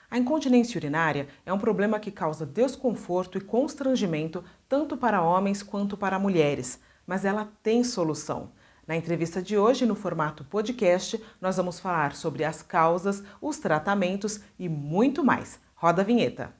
A incontinência urinária é um problema que causa desconforto e constrangimento tanto para homens quanto para mulheres, mas ela tem solução. Na entrevista de hoje, no formato podcast, nós vamos falar sobre as causas, os tratamentos e muito mais. Roda a vinheta.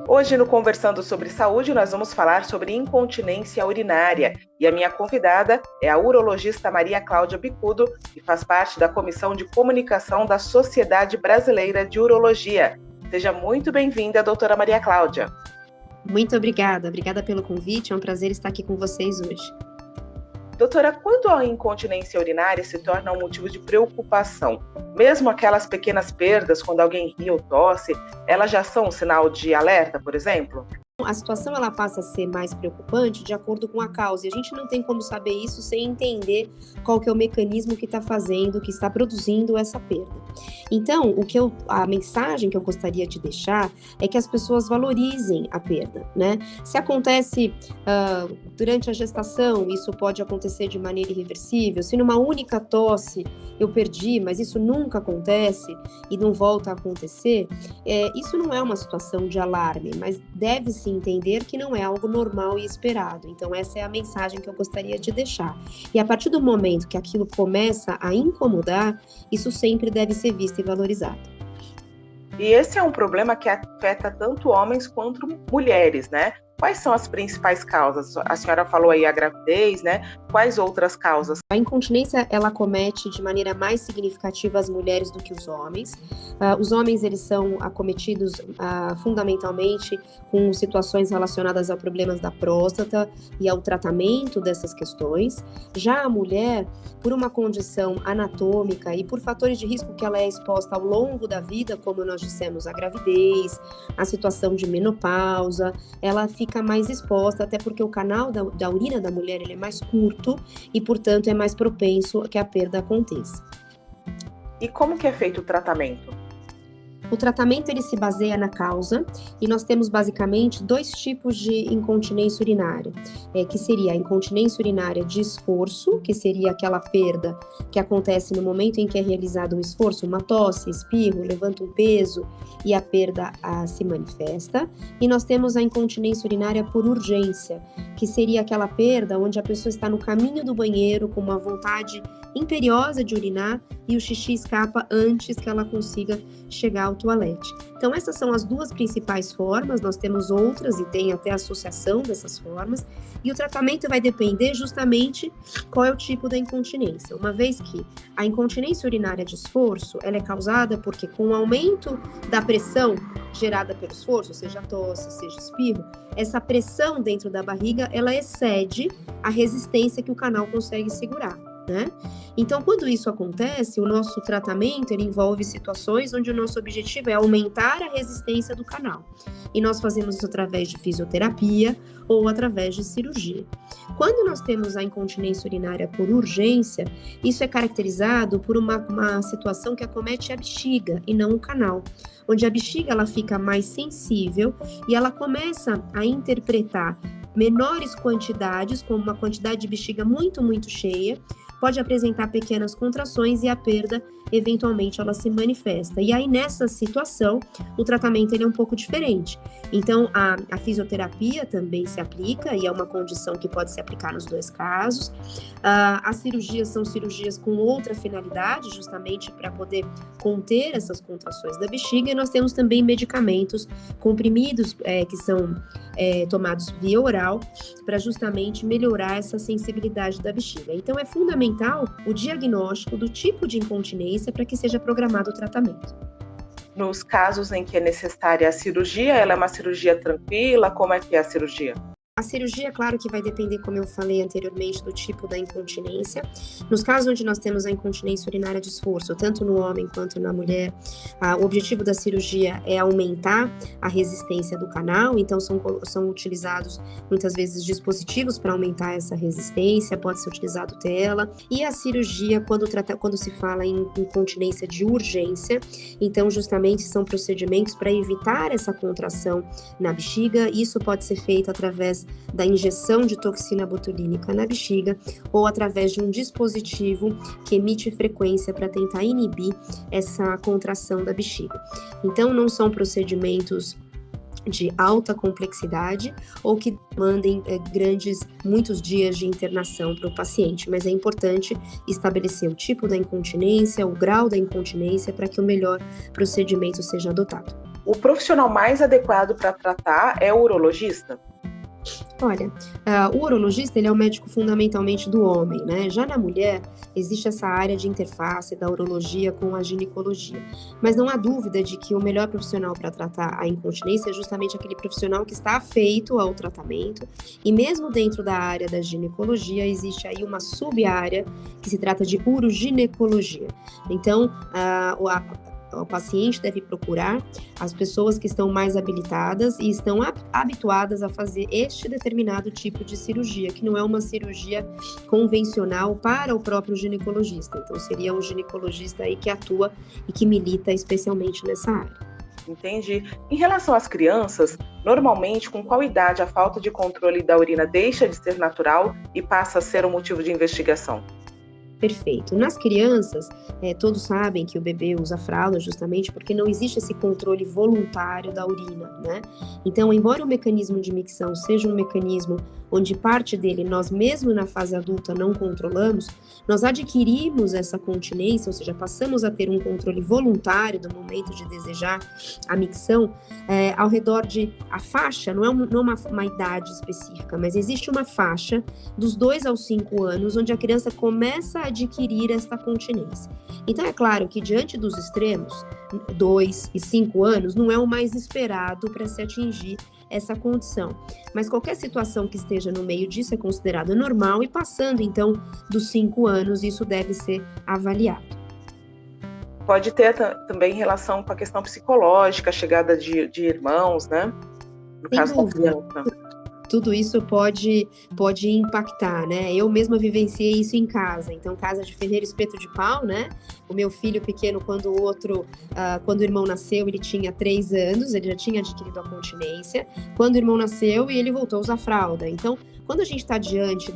Hoje, no Conversando sobre Saúde, nós vamos falar sobre incontinência urinária. E a minha convidada é a urologista Maria Cláudia Bicudo, que faz parte da Comissão de Comunicação da Sociedade Brasileira de Urologia. Seja muito bem-vinda, doutora Maria Cláudia. Muito obrigada pelo convite, é um prazer estar aqui com vocês hoje. Doutora, quando a incontinência urinária se torna um motivo de preocupação, mesmo aquelas pequenas perdas, quando alguém ri ou tosse, elas já são um sinal de alerta, por exemplo? A situação ela passa a ser mais preocupante de acordo com a causa, e a gente não tem como saber isso sem entender qual que é o mecanismo que está fazendo, que está produzindo essa perda. Então, a mensagem que eu gostaria de deixar é que as pessoas valorizem a perda, né? Se acontece durante a gestação, isso pode acontecer de maneira irreversível. Se numa única tosse eu perdi, mas isso nunca acontece e não volta a acontecer, isso não é uma situação de alarme, mas deve-se entender que não é algo normal e esperado. Então, essa é a mensagem que eu gostaria de deixar. E a partir do momento que aquilo começa a incomodar, isso sempre deve ser visto e valorizado. E esse é um problema que afeta tanto homens quanto mulheres, né? Quais são as principais causas? A senhora falou aí a gravidez, né? Quais outras causas? A incontinência, ela acomete de maneira mais significativa as mulheres do que os homens. Os homens, eles são acometidos fundamentalmente com situações relacionadas a problemas da próstata e ao tratamento dessas questões. Já a mulher, por uma condição anatômica e por fatores de risco que ela é exposta ao longo da vida, como nós dissemos, a gravidez, a situação de menopausa, ela fica mais exposta, até porque o canal da urina da mulher ele é mais curto e, portanto, é mais propenso que a perda aconteça. E como que é feito o tratamento? O tratamento ele se baseia na causa e nós temos basicamente dois tipos de incontinência urinária, que seria a incontinência urinária de esforço, que seria aquela perda que acontece no momento em que é realizado um esforço, uma tosse, espirro, levanta um peso e a perda se manifesta. E nós temos a incontinência urinária por urgência, que seria aquela perda onde a pessoa está no caminho do banheiro com uma vontade imperiosa de urinar e o xixi escapa antes que ela consiga chegar ao toalete. Então essas são as duas principais formas, nós temos outras e tem até associação dessas formas, e o tratamento vai depender justamente qual é o tipo da incontinência, uma vez que a incontinência urinária de esforço, ela é causada porque com o aumento da pressão gerada pelo esforço, seja tosse, seja espirro, essa pressão dentro da barriga, ela excede a resistência que o canal consegue segurar. Né? Então, quando isso acontece, o nosso tratamento ele envolve situações onde o nosso objetivo é aumentar a resistência do canal. E nós fazemos isso através de fisioterapia ou através de cirurgia. Quando nós temos a incontinência urinária por urgência, isso é caracterizado por uma situação que acomete a bexiga e não o canal, onde a bexiga ela fica mais sensível e ela começa a interpretar menores quantidades, como uma quantidade de bexiga muito, muito cheia, pode apresentar pequenas contrações e a perda, eventualmente, ela se manifesta. E aí, nessa situação, o tratamento ele é um pouco diferente. Então, a fisioterapia também se aplica e é uma condição que pode se aplicar nos dois casos. As cirurgias são cirurgias com outra finalidade, justamente para poder conter essas contrações da bexiga. E nós temos também medicamentos, comprimidos que são tomados via oral, para justamente melhorar essa sensibilidade da bexiga. Então, é fundamental o diagnóstico do tipo de incontinência para que seja programado o tratamento. Nos casos em que é necessária a cirurgia, ela é uma cirurgia tranquila? Como é que é a cirurgia? A cirurgia, claro que vai depender, como eu falei anteriormente, do tipo da incontinência. Nos casos onde nós temos a incontinência urinária de esforço, tanto no homem quanto na mulher, o objetivo da cirurgia é aumentar a resistência do canal, então são utilizados muitas vezes dispositivos para aumentar essa resistência, pode ser utilizado tela. E a cirurgia, quando se fala em incontinência de urgência, então justamente são procedimentos para evitar essa contração na bexiga. Isso pode ser feito através através da injeção de toxina botulínica na bexiga ou através de um dispositivo que emite frequência para tentar inibir essa contração da bexiga. Então, não são procedimentos de alta complexidade ou que demandem muitos dias de internação para o paciente, mas é importante estabelecer o tipo da incontinência, o grau da incontinência, para que o melhor procedimento seja adotado. O profissional mais adequado para tratar é o urologista? Olha, o urologista ele é o médico fundamentalmente do homem, né? Já na mulher, existe essa área de interface da urologia com a ginecologia. Mas não há dúvida de que o melhor profissional para tratar a incontinência é justamente aquele profissional que está afeito ao tratamento. E mesmo dentro da área da ginecologia, existe aí uma sub-área que se trata de uroginecologia. Então, o paciente deve procurar as pessoas que estão mais habilitadas e estão habituadas a fazer este determinado tipo de cirurgia, que não é uma cirurgia convencional para o próprio ginecologista. Então, seria um ginecologista aí que atua e que milita especialmente nessa área. Entendi. Em relação às crianças, normalmente, com qual idade a falta de controle da urina deixa de ser natural e passa a ser um motivo de investigação? Perfeito. Nas crianças, todos sabem que o bebê usa fralda justamente porque não existe esse controle voluntário da urina, né? Então, embora o mecanismo de micção seja um mecanismo onde parte dele nós mesmo na fase adulta não controlamos, nós adquirimos essa continência, ou seja, passamos a ter um controle voluntário do momento de desejar a micção, ao redor a faixa, não é uma idade específica, mas existe uma faixa dos 2 aos 5 anos, onde a criança começa a adquirir essa continência. Então, é claro que diante dos extremos, 2 e 5 anos, não é o mais esperado para se atingir essa condição. Mas qualquer situação que esteja no meio disso é considerada normal e passando, então, dos 5 anos, isso deve ser avaliado. Pode ter também relação com a questão psicológica, a chegada de irmãos, né? No caso da criança. Tudo isso pode impactar, né? Eu mesma vivenciei isso em casa. Então, casa de ferreiro, espeto de pau, né? O meu filho pequeno, quando o irmão nasceu, ele tinha 3 anos, ele já tinha adquirido a continência. Quando o irmão nasceu, ele voltou a usar fralda. Então, quando a gente está diante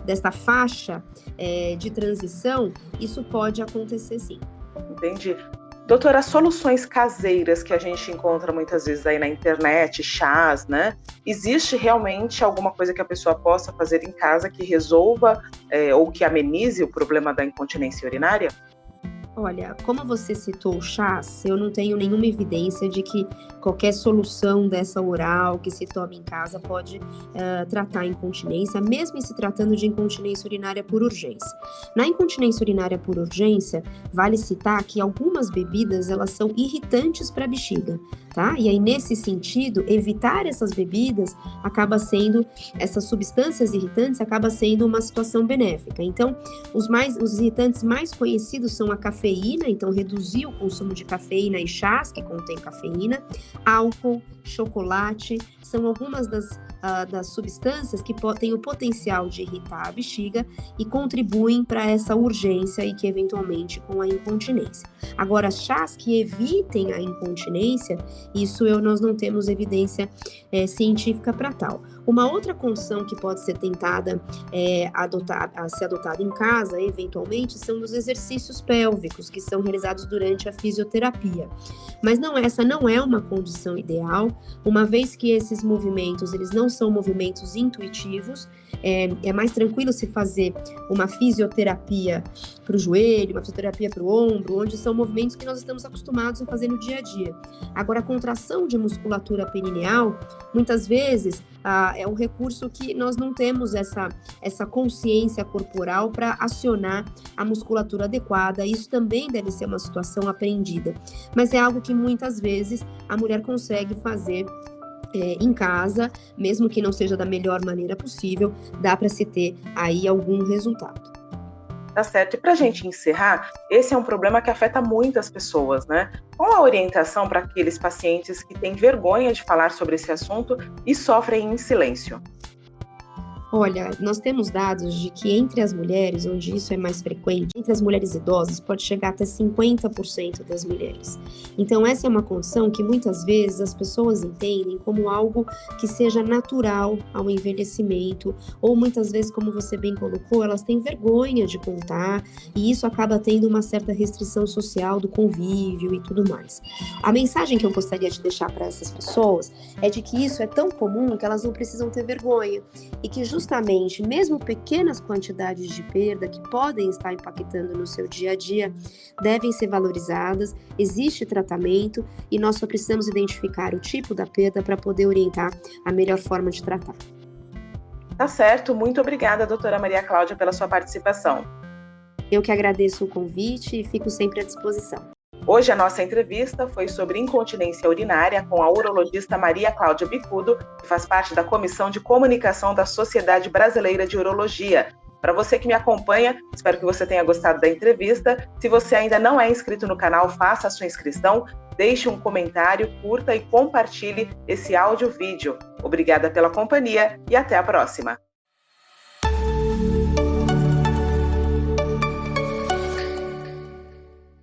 desta faixa de transição, isso pode acontecer sim. Entendi. Doutora, as soluções caseiras que a gente encontra muitas vezes aí na internet, chás, né? Existe realmente alguma coisa que a pessoa possa fazer em casa que resolva ou que amenize o problema da incontinência urinária? Olha, como você citou o chás, eu não tenho nenhuma evidência de que qualquer solução dessa oral que se tome em casa pode tratar a incontinência, mesmo em se tratando de incontinência urinária por urgência. Na incontinência urinária por urgência, vale citar que algumas bebidas, elas são irritantes para a bexiga, tá? E aí, nesse sentido, evitar essas bebidas essas substâncias irritantes acaba sendo uma situação benéfica. Então, os irritantes mais conhecidos são a cafeína, então reduzir o consumo de cafeína e chás que contém cafeína, álcool, chocolate, são algumas das substâncias que têm o potencial de irritar a bexiga e contribuem para essa urgência e que eventualmente com a incontinência. Agora, chás que evitem a incontinência, nós não temos evidência científica para tal. Uma outra condição que pode ser tentada ser adotada em casa, eventualmente, são os exercícios pélvicos, que são realizados durante a fisioterapia. Mas essa não é uma condição ideal, uma vez que esses movimentos, eles não são movimentos intuitivos, é mais tranquilo se fazer uma fisioterapia para o joelho, uma fisioterapia para o ombro, onde são movimentos que nós estamos acostumados a fazer no dia a dia. Agora, a contração de musculatura perineal, muitas vezes, é um recurso que nós não temos essa consciência corporal para acionar a musculatura adequada. Isso também deve ser uma situação aprendida. Mas é algo que muitas vezes a mulher consegue fazer em casa, mesmo que não seja da melhor maneira possível, dá para se ter aí algum resultado. Tá certo. E para a gente encerrar, esse é um problema que afeta muitas pessoas, né? Qual a orientação para aqueles pacientes que têm vergonha de falar sobre esse assunto e sofrem em silêncio? Olha, nós temos dados de que entre as mulheres, onde isso é mais frequente, entre as mulheres idosas, pode chegar até 50% das mulheres. Então, essa é uma condição que muitas vezes as pessoas entendem como algo que seja natural ao envelhecimento, ou muitas vezes, como você bem colocou, elas têm vergonha de contar, e isso acaba tendo uma certa restrição social do convívio e tudo mais. A mensagem que eu gostaria de deixar para essas pessoas é de que isso é tão comum que elas não precisam ter vergonha, e que justamente, mesmo pequenas quantidades de perda que podem estar impactando no seu dia a dia, devem ser valorizadas, existe tratamento e nós só precisamos identificar o tipo da perda para poder orientar a melhor forma de tratar. Tá certo, muito obrigada, doutora Maria Cláudia, pela sua participação. Eu que agradeço o convite e fico sempre à disposição. Hoje a nossa entrevista foi sobre incontinência urinária com a urologista Maria Cláudia Bicudo, que faz parte da Comissão de Comunicação da Sociedade Brasileira de Urologia. Para você que me acompanha, espero que você tenha gostado da entrevista. Se você ainda não é inscrito no canal, faça a sua inscrição, deixe um comentário, curta e compartilhe esse áudio-vídeo. Obrigada pela companhia e até a próxima!